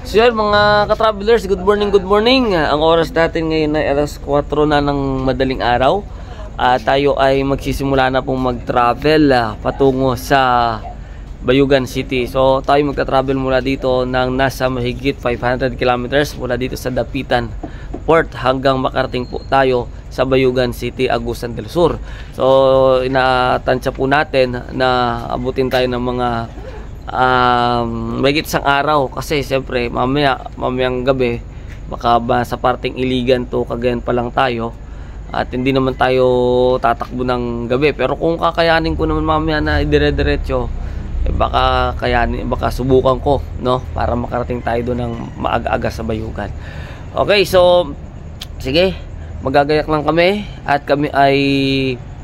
So yun mga ka-travelers, good morning, good morning. Ang oras natin ngayon ay alas 4 na ng madaling araw. Tayo ay magsisimula na pong mag-travel patungo sa Bayugan City. So tayo magta-travel mula dito ng nasa mahigit 500 kilometers mula dito sa Dapitan Port hanggang makarating po tayo sa Bayugan City, Agusan del Sur. So inatansya po natin na abutin tayo ng mga mahigit isang araw kasi siyempre mamayang gabi baka ba sa parting Iligan to Cagayan pa lang tayo at hindi naman tayo tatakbo ng gabi, pero kung kakayanin ko naman mamaya na dire-diretso baka kayanin, baka subukan ko, no, para makarating tayo doon ng maaga-aga sa Bayugan. Okay, so sige, magagayak lang kami at kami ay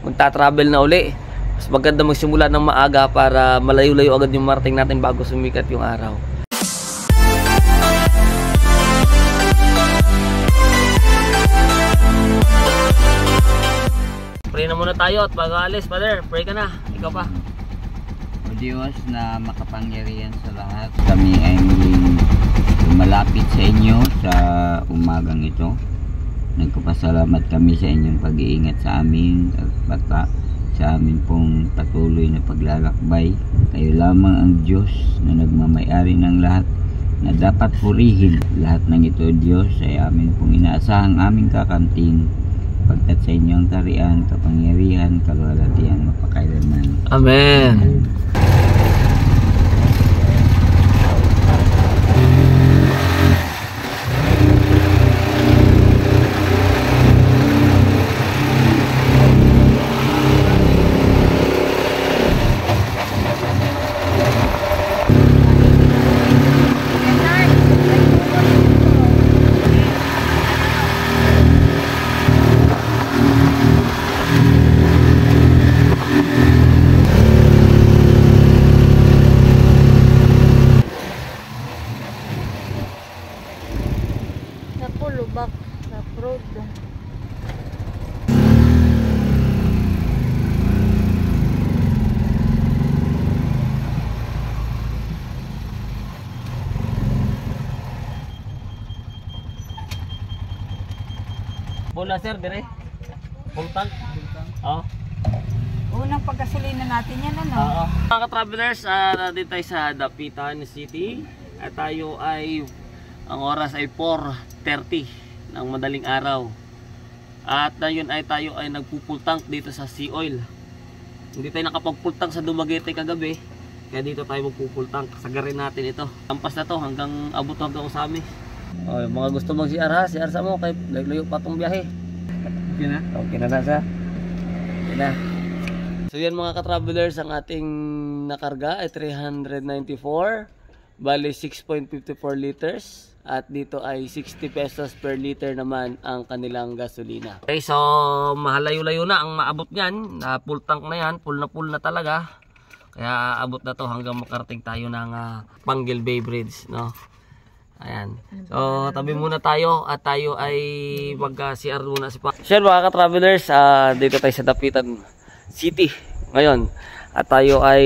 magta-travel na uli. Mas maganda magsimula ng maaga para malayo-layo agad yung marating natin bago sumikat yung araw. Pray na muna tayo at bago alis, Father, pray ka na. Ikaw pa. O Diyos na makapangyarihan sa lahat, kami ay muling malapit sa inyo sa umagang ito. Nagpapasalamat kami sa inyong pag-iingat sa amin at baka sa amin pong patuloy na paglalakbay. Kayo lamang ang Diyos na nagmamay-ari ng lahat, na dapat purihin. Lahat ng ito, Diyos, ay amin pong inaasahang aming kakantin, pagkat sa inyong tarian, kapangyarihan, kalwalhatian, mapakailanman. Amen. Lubak sa road. Bola sir, dire. Pultang. Oo. Unang pagkasulina natin yan, ano? Oo. Mga ka-travelers, nandito tayo sa Dapitan City at tayo ay ang oras ay 4:30 ng madaling araw. At ngayon ay tayo ay nagpupultank dito sa Sea Oil. Hindi tayo nakapagpultank sa Dumaguete kagabi, kaya dito tayo magpupultank. Sagarin natin ito. Lampas na to hanggang abot hanggang Usami. Mga gusto mag-CR ha, CR sa mo kay layo pa tong biyahe. Okay na? Okay na na sa. Okay na. So yan mga ka-travelers, ang ating nakarga ay 394. Bali 6.54 liters. At dito ay 60 pesos per liter naman ang kanilang gasolina. Okay, so mahalayo-layo na ang maabot niyan. Full tank na yan, full na talaga. Kaya abot na to hanggang makarating tayo ng Panguil Bay Bridge, no? Ayan. So tabi muna tayo at tayo ay mag-CR muna si Pa. Sure mga ka-travelers, dito tayo sa Dapitan City ngayon. At tayo ay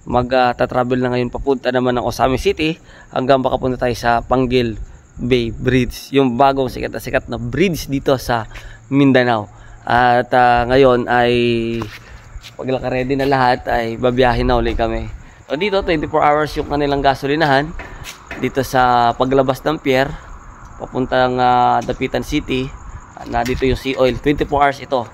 mag-travel na ngayon papunta naman ng Usami City hanggang makapunta tayo sa Panguil Bay Bridge, yung bagong sikat na sikat na bridge dito sa Mindanao. At ngayon ay pag naka-ready na lahat ay babiyahin na ulit kami. So dito 24 hours yung kanilang gasolinahan dito sa paglabas ng pier papuntang Dapitan City. Na dito yung Sea Oil, 24 hours ito.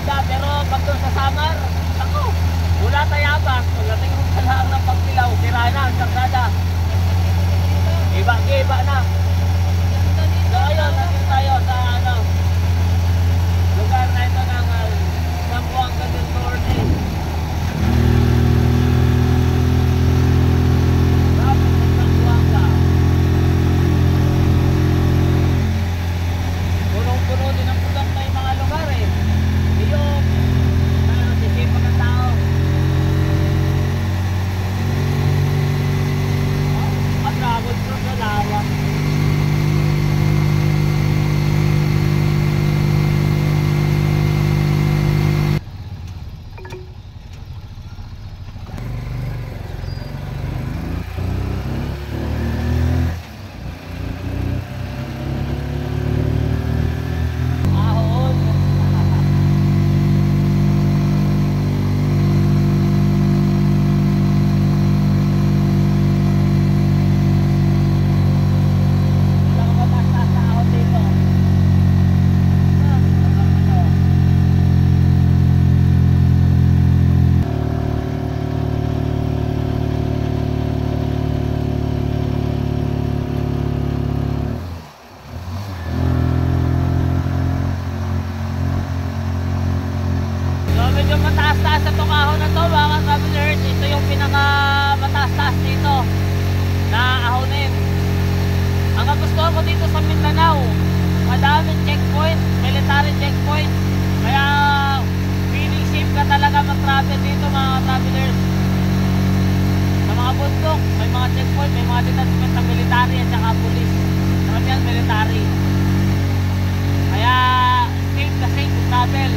maganda. Pero pag doon sa Samar, ako, wala tayabas. Pagdating mo sa laang ng pagpilaw, tira na ang kalsada. Iba na. So ayun, nandito tayo sa lugar na ito ng Zamboanga del Norte. Tapos ng Zamboanga. Punong-puno din ang pudak na yung mga lugar eh. Iyong, sisipan ng tao. Dragon fruit na lawa. Ahon. Wala ka mataas na ahon dito. So medyo mataas-taas sa itong ahon na to mga travelers. Ito yung pinaka mataas-taas dito na ahonin. Ang kagustuhan ko dito sa Mindanao, madaming checkpoint, military checkpoint. Kaya feeling safe ka talaga mag-travel dito mga travelers. Sa mga bundok, may mga checkpoint, may mga detachment ng military at saka police. Karamihan military. Kaya safe na safe to travel.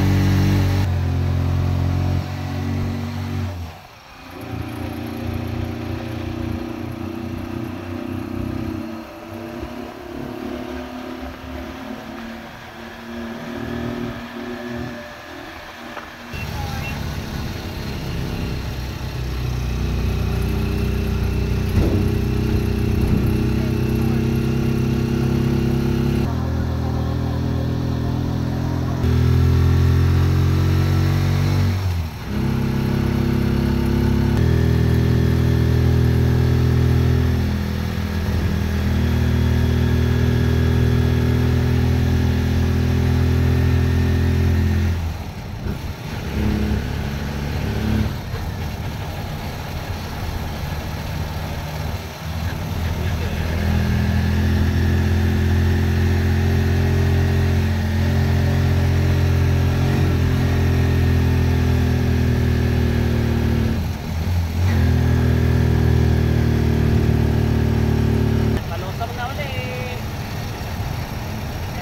Palusok na ulit.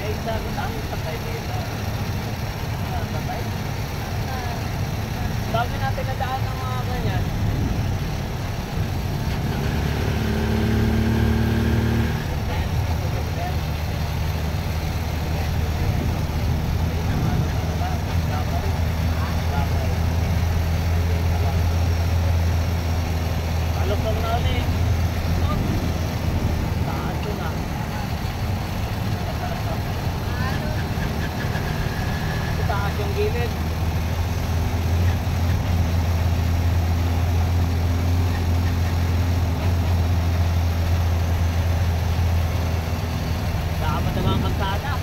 Eh, sabi na, patay dito. Patay. Dami natin nadaan ng mga ganyan. Palusok na ulit. Taas yun ah. Taas yung gilid. Dapat na mga kalsada.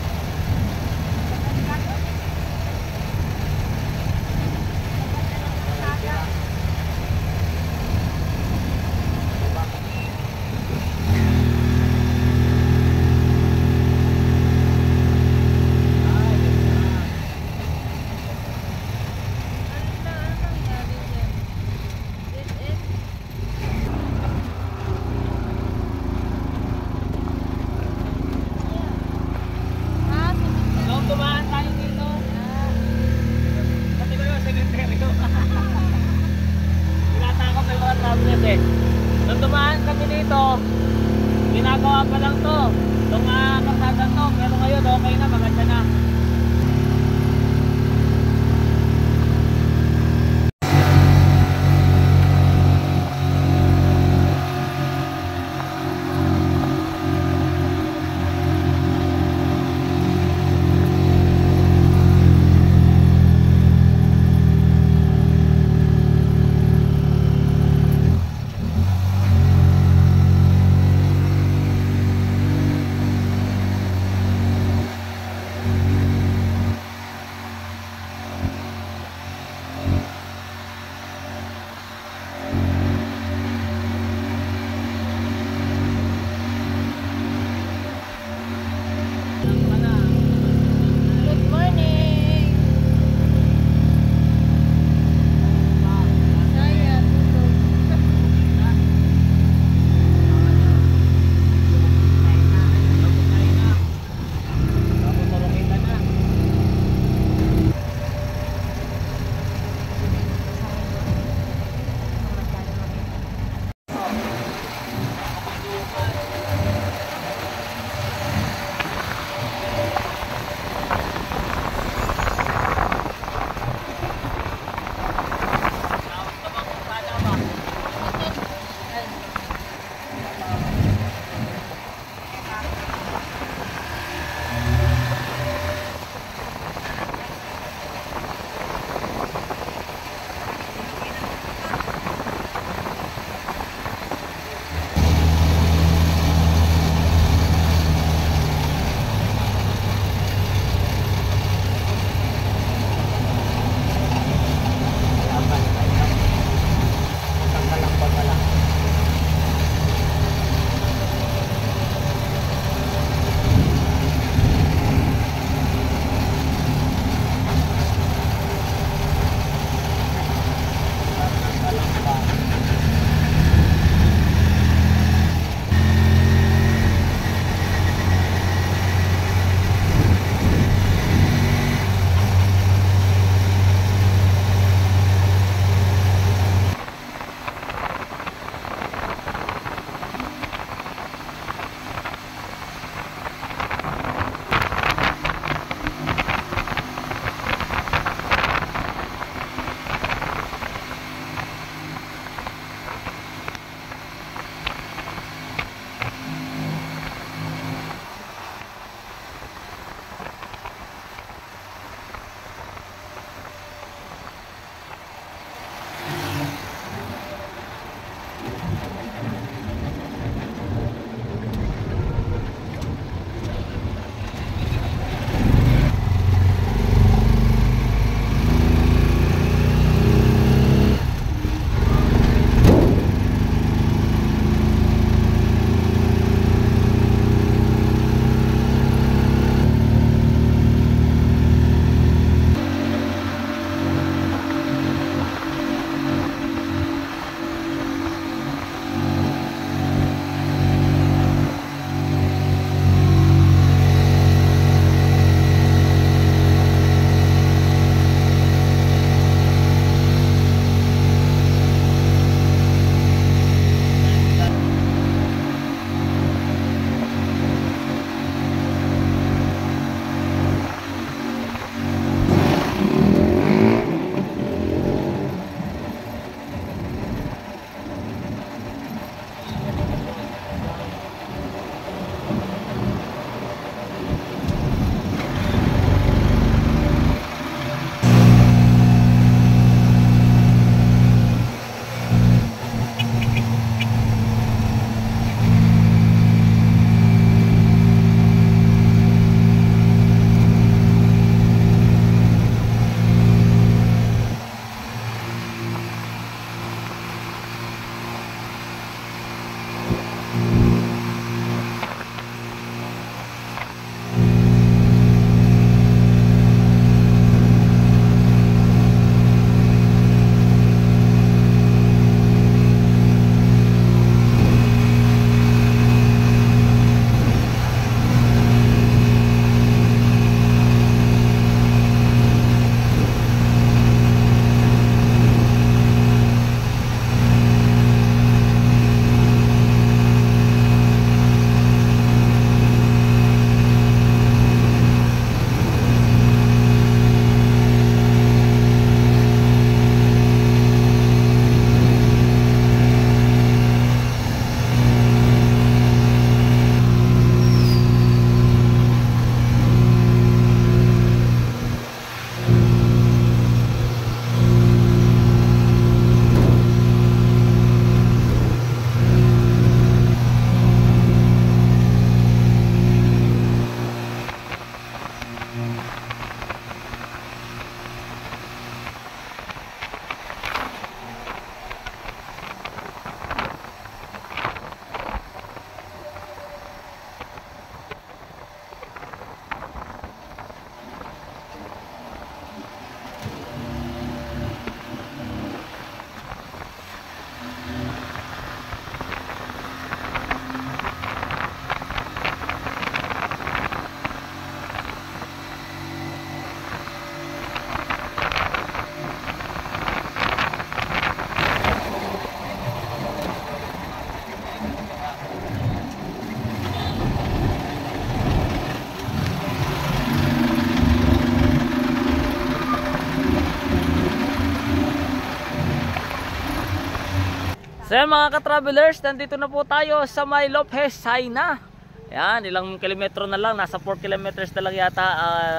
So yan mga ka-travelers, nandito na po tayo sa may Lopez, China. Yan, ilang kilometro na lang, nasa 4 kilometers na lang yata.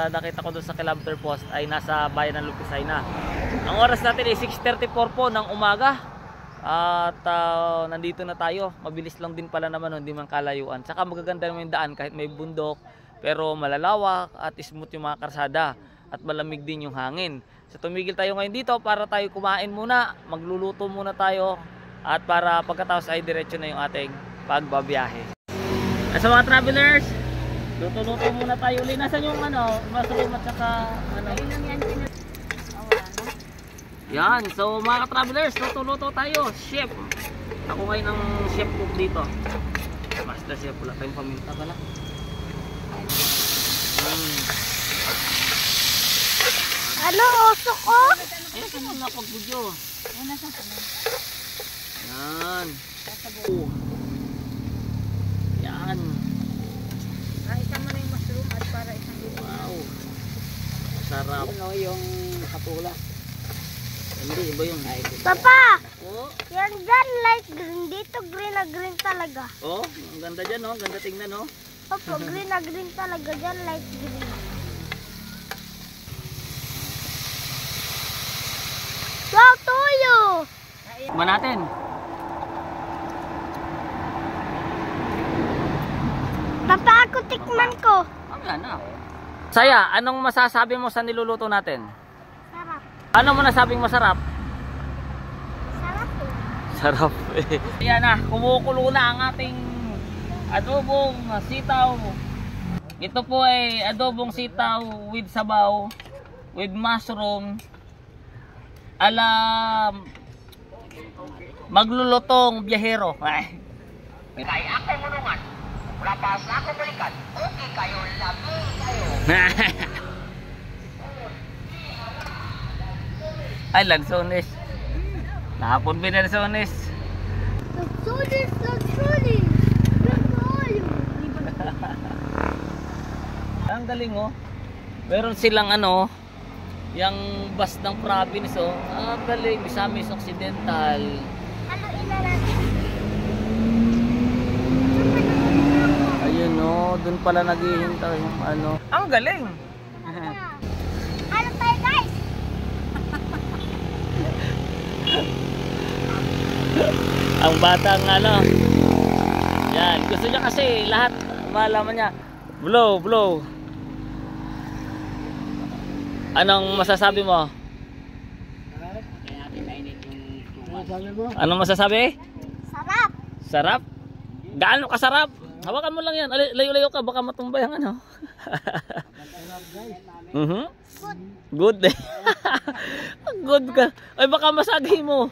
Nakita ko doon sa kilometer post ay nasa bayan ng Lopez, China. Ang oras natin ay 6:34 po ng umaga. At nandito na tayo. Mabilis lang din pala naman, hindi man kalayuan. Saka magaganda naman yung daan kahit may bundok, pero malalawak at smooth yung mga karsada at malamig din yung hangin. So tumigil tayo ngayon dito para tayo kumain muna, magluluto muna tayo at para pagkatapos ay diretso na yung ating pagbabiyahe. So mga travelers, luto-luto muna tayo. Uli, nasan yung mushroom at saka yan, so mga ka-travelers, luto-luto tayo. Chef, ako ngayon ang chef cook dito. Master chef, wala tayong paminta pala. Ano, oso ko? Ayun, saan ang nakapag-video? Yan. Yan. Isa mo na yung mushroom at para isang dito. Wow. Sarap. Ano yung katula? Hindi, iba yun. Papa! Oh, Yan dyan, light green. Dito green na green talaga. oh, ang ganda dyan, no? Ang ganda tingnan, no? Opo, green na green talaga. Dyan, light green. Wow, tuyo! Ba natin? Papa, ako tikman ko. Ayan na. Saya, anong masasabi mo sa niluluto natin? Sarap. Ano mo nasabing masarap? Sarap po. Sarap eh. Ayan na, kumukulo na ang ating adobong sitaw. Ito po ay adobong sitaw with sabaw, with mushroom. Alam, maglulutong biyahero. Ay. Kay ako mulungan. Wala pa sa ako balikan. Okay kayo, labi kayo. Ay, lansones. Nakapon bin na lansones. Lagsunis! Lagsunis! Ang galing oh. Meron silang yung bus ng province oh. Ang galing, Misamis Occidental. Ano natin? Ayun oh, dun pala naghihintay yung Ang galing. Ano tayo guys? Ang batang yan, gusto niya kasi lahat malaman niya. Blow. Anong masasabi mo? Anong masasabi? Sarap! Sarap? Gaano kasarap? Hawakan mo lang yan. Layo-layo ka, baka matumbay ang Good eh. Good ka. Ay baka masagay mo.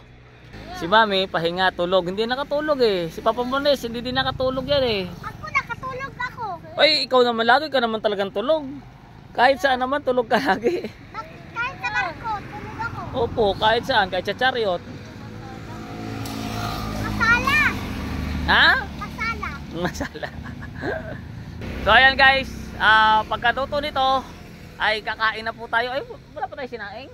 Si Mami, pahinga, tulog. Hindi nakatulog eh. Si Papa Mones, hindi din nakatulog yan eh. Ako nakatulog ako. Ay, ikaw naman lagi ka naman talagang tulog. Kahit saan naman tulog ka lagi. Kahit saan ako, tulog ako. Opo, kahit saan, kahit sa chariot. Masala! Ha? Masala! Masala. So ayan guys, pagkatuto nito ay kakain na po tayo. Ay, wala pa tayo sinaing?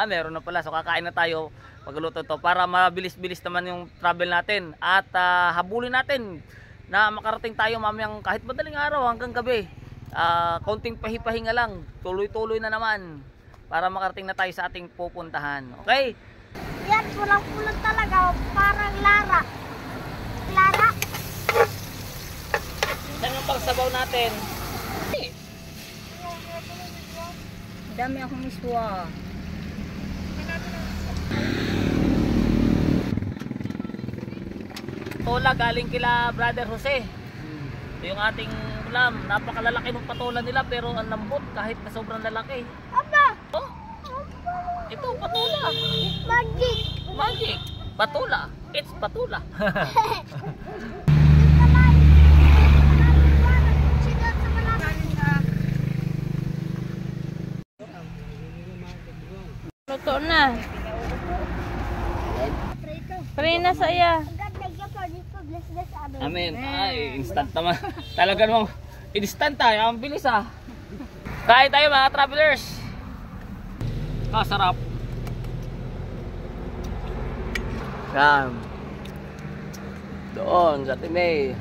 Meron na pala. So kakain na tayo pagluto to para mabilis-bilis naman yung travel natin at habulin natin na makarating tayo mamayang kahit madaling araw hanggang gabi. Kaunting pahipahinga lang, tuloy-tuloy na naman para makarating na tayo sa ating pupuntahan. Okay? Yan, pulang-pulang talaga. Parang Lara. Lara? Saan yung pagsabaw natin? Dami akong miswa. Patola galing kila Brother Jose. Ito yung ating ulam. Napakalalaki ng patola nila pero ang lambot kahit na sobrang lalaki. Aba! Oh, ito patola. Magic! Magic. Patola. It's patola. Luto na. Pray na saya. Amen. Ay, instant naman. Talaga namang instant tayo. Ang bilis ah. Kain tayo mga travelers. Sarap. Yan. Doon, sa Timay.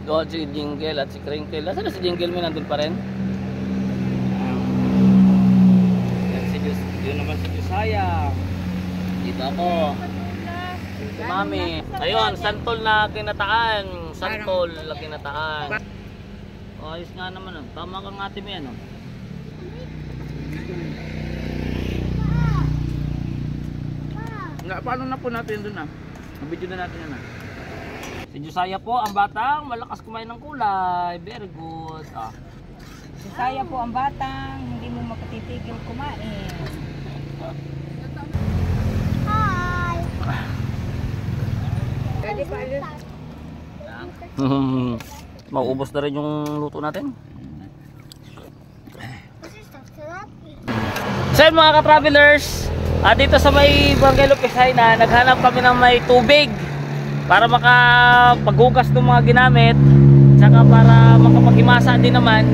Doon si Jingle at si Crinkle. Nasaan na si Jingle? May nandun pa rin? Yan si yun naman si Josiah. Dito ako. Si Mami. Ayun, santol na kinataan. Santol na kinataan. Ayos nga naman. Tama kang ate mo yan. Paano na po natin doon Video na natin yan Si Josiah po, ang batang malakas kumain ng kulay. Very good. Si Saya po ang batang hindi mo makatitigil kumain. Hi! Pwede pa ulit. Mauubos na rin yung luto natin. So yun mga ka-travelers, dito sa may Barangay Lupisay na naghanap kami ng may tubig para makapaghugas ng mga ginamit, saka para makapaghimasa din naman.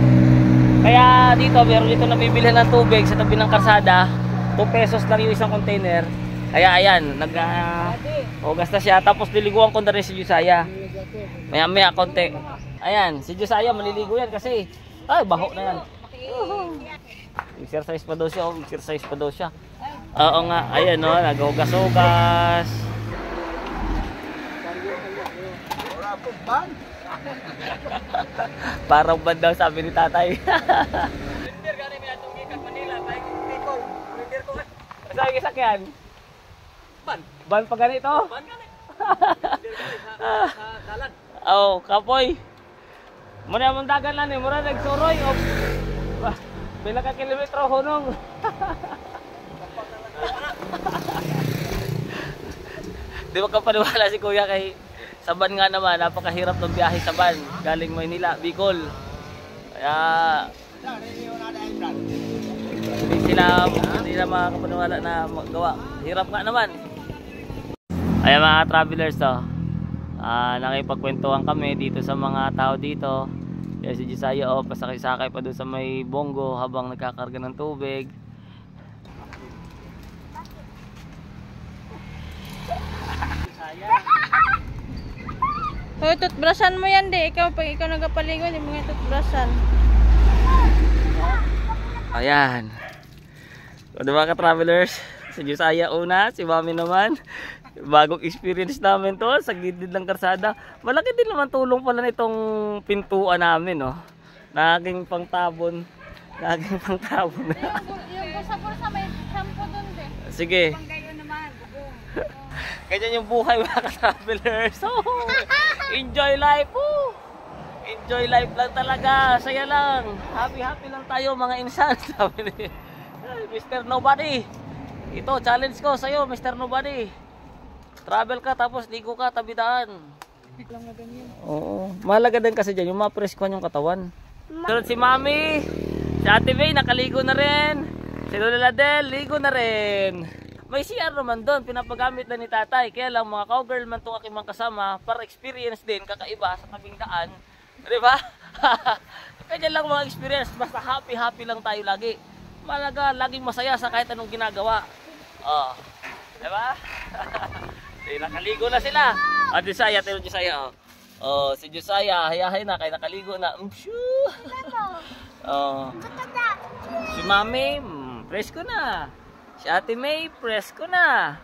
Kaya dito meron dito nabibili ng tubig sa tabi ng kalsada. 2 pesos lang yung isang container. Kaya ayan, nag-hugas na siya. Tapos niliguan ko na rin si Josiah. Maya maya konti. Ayan, si Josiah maliligo yan kasi ay baho na yan. Exercise pa daw siya, exercise pa daw siya. Oo nga, ayan no, naghugas-hugas. Parang ban daw sabi ni tatay. Printer gani mi atong gikan Manila, kay Bicol. Printer ko. Sa sakyan. Ban pa ganito? Ban gani. Sa dalan. Oh, kapoy. Muna mong dagan lang ni, mura nagsuroy o pila ka kilometro hunong. Di ba ka paniwala si kuya kay sa van nga naman, napakahirap ng biyahe sa van galing Maynila, Bicol. Kaya hindi na makakapaniwala na magawa. Hirap nga naman. Ayan mga travelers nakipagkwentuhan kami dito sa mga tao dito. Kaya si Josiah pasakay-sakay pa doon sa may bonggo habang nagkakarga ng tubig. Hoy, toothbrushan mo yan di. Ikaw, pag ikaw nagapaligo, hindi mo nga toothbrushan. Ayan. So, diba ka-travelers? Si Josiah una, si Mami naman. Bagong experience namin to sa gilid ng karsada. Malaki din naman tulong pala nitong pintuan namin, no? Naging pangtabon. Naging pangtabon. Yung bulsa-bulsa may shampoo dun, de. Sige. Ganyan yung buhay mga ka-travelers. So, enjoy life po. Enjoy life lang talaga. Saya lang. Happy lang tayo mga insan. Sabi ni Mr. Nobody. Ito, challenge ko sa'yo, Mr. Nobody. Travel ka tapos ligo ka tabi daan. Oo. Mahalaga din kasi dyan yung mapreskuhan yung katawan. Sunod si Mami. Si Ate May nakaligo na rin. Si Lola Del, ligo na rin. May CR naman doon, pinapagamit na ni tatay. Kaya lang mga cowgirl man itong aking mga kasama para experience din, kakaiba sa tabing daan. Diba? Kaya lang mga experience, basta happy lang tayo lagi. Malaga, laging masaya sa kahit anong ginagawa. Oh. Diba? Nakaligo na sila. Josiah, tino Josiah. Oh, si Josiah, hayahay na, kaya nakaligo na. Oh. Si Mami, presko na. Si Ate May, presko na.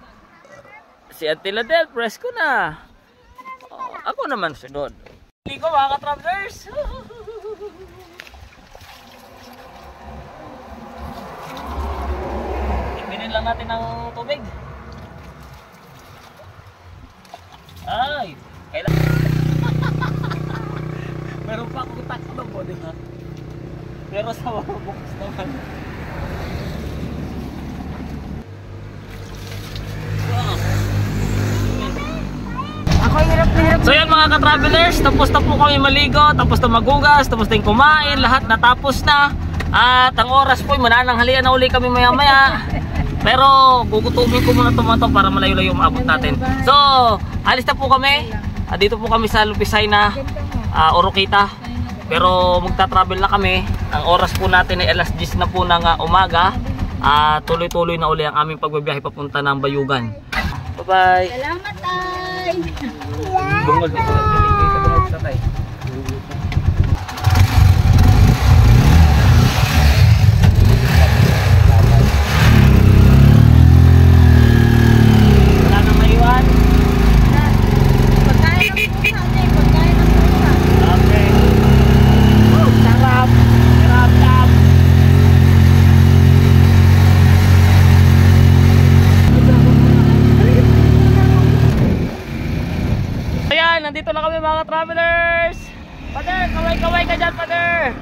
Si Ate Ladel, presko na. Oh, ako naman sunod. Ligo mga ka-travelers. Ibinin lang natin ng tubig. Ay, kailangan. Meron pa akong takbo po, di ba? Pero sa mga bukas naman. So yan mga ka-travelers, tapos na po kami maligo, tapos na magugas, tapos na kumain, lahat natapos na. At ang oras po, manananghalian na uli kami maya maya. Pero gugutumin ko muna ito para malayo-layo maabot natin. So, alis na po kami. Dito po kami sa Lupisay na Oroquita. Pero magta-travel na kami. Ang oras po natin ay alas 10 na po ng umaga. Tuloy-tuloy na uli ang aming pagbabiyahe papunta ng Bayugan. Bye-bye. Salamat, Tay. Bungol dito sa piling sa bungol sa tay. Wala nang maiwan. Pagkain ng pusa, ate. Pagkain ng pusa. Okay. Sarap. Sarap, sarap. Ayan, nandito na kami mga travelers. Father, kaway-kaway ka dyan, Father.